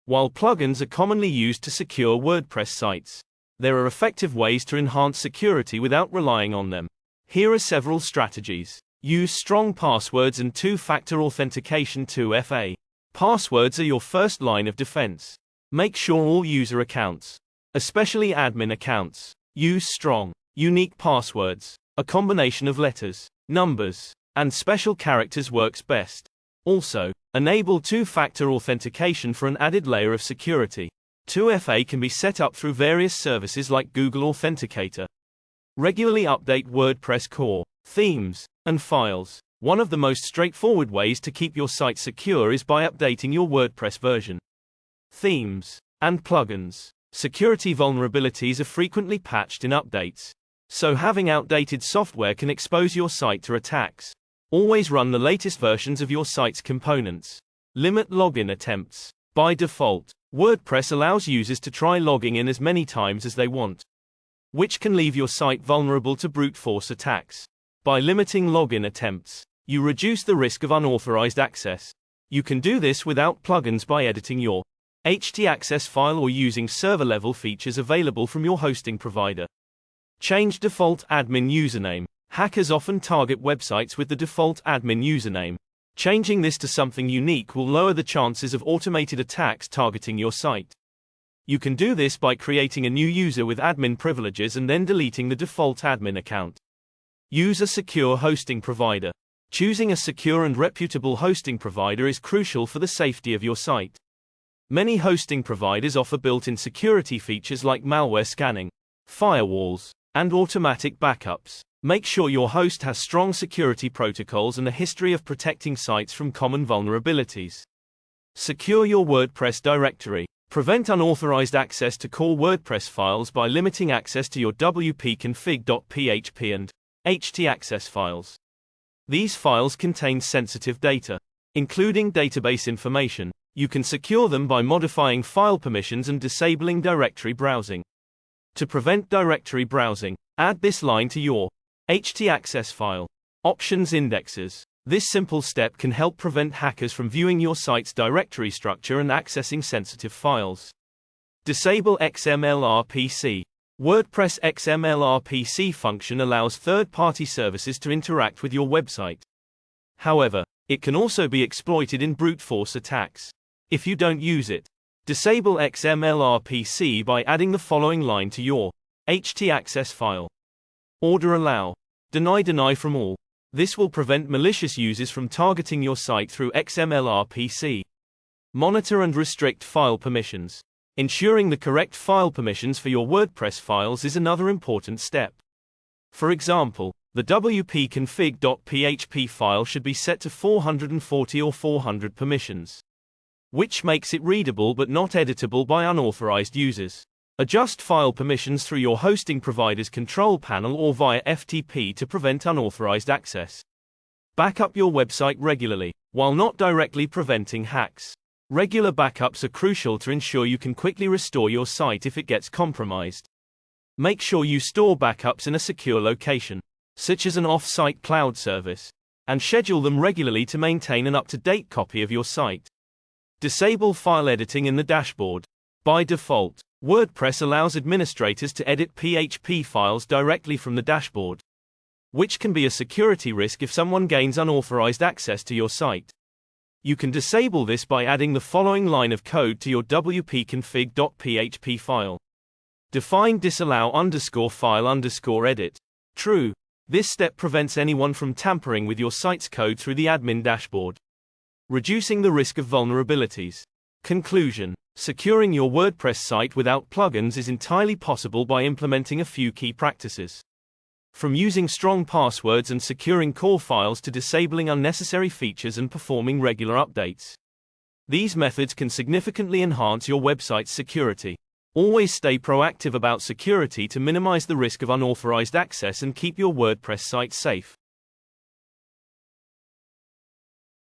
While plugins are commonly used to secure WordPress sites, there are effective ways to enhance security without relying on them. Here are several strategies. Use strong passwords and two-factor authentication. 2FA. Passwords are your first line of defense. Make sure all user accounts, especially admin accounts, use strong, unique passwords. A combination of letters, numbers, and special characters works best. Also, enable two-factor authentication for an added layer of security. 2FA can be set up through various services like Google Authenticator. Regularly update WordPress core, themes, and files. One of the most straightforward ways to keep your site secure is by updating your WordPress version. Themes and plugins. Security vulnerabilities are frequently patched in updates, so having outdated software can expose your site to attacks. Always run the latest versions of your site's components. Limit login attempts. By default, WordPress allows users to try logging in as many times as they want, which can leave your site vulnerable to brute force attacks. By limiting login attempts, you reduce the risk of unauthorized access. You can do this without plugins by editing your htaccess file or using server-level features available from your hosting provider. Change default admin username. Hackers often target websites with the default admin username. Changing this to something unique will lower the chances of automated attacks targeting your site. You can do this by creating a new user with admin privileges and then deleting the default admin account. Use a secure hosting provider. Choosing a secure and reputable hosting provider is crucial for the safety of your site. Many hosting providers offer built-in security features like malware scanning, firewalls, and automatic backups. Make sure your host has strong security protocols and a history of protecting sites from common vulnerabilities. Secure your WordPress directory. Prevent unauthorized access to core WordPress files by limiting access to your wp-config.php and htaccess files. These files contain sensitive data, including database information. You can secure them by modifying file permissions and disabling directory browsing. To prevent directory browsing, add this line to your htaccess file. Options indexes. This simple step can help prevent hackers from viewing your site's directory structure and accessing sensitive files. Disable XML-RPC. WordPress XML-RPC function allows third-party services to interact with your website. However, it can also be exploited in brute force attacks. If you don't use it, disable XML-RPC by adding the following line to your htaccess file. Order allow. Deny from all. This will prevent malicious users from targeting your site through XML-RPC. Monitor and restrict file permissions. Ensuring the correct file permissions for your WordPress files is another important step. For example, the wp-config.php file should be set to 440 or 400 permissions, which makes it readable but not editable by unauthorized users. Adjust file permissions through your hosting provider's control panel or via FTP to prevent unauthorized access. Back up your website regularly, while not directly preventing hacks. Regular backups are crucial to ensure you can quickly restore your site if it gets compromised. Make sure you store backups in a secure location, such as an off-site cloud service, and schedule them regularly to maintain an up-to-date copy of your site. Disable file editing in the dashboard. By default, WordPress allows administrators to edit PHP files directly from the dashboard, which can be a security risk if someone gains unauthorized access to your site. You can disable this by adding the following line of code to your wp-config.php file. Define disallow_file_edit true. This step prevents anyone from tampering with your site's code through the admin dashboard, reducing the risk of vulnerabilities. Conclusion. Securing your WordPress site without plugins is entirely possible by implementing a few key practices. From using strong passwords and securing core files to disabling unnecessary features and performing regular updates. These methods can significantly enhance your website's security. Always stay proactive about security to minimize the risk of unauthorized access and keep your WordPress site safe.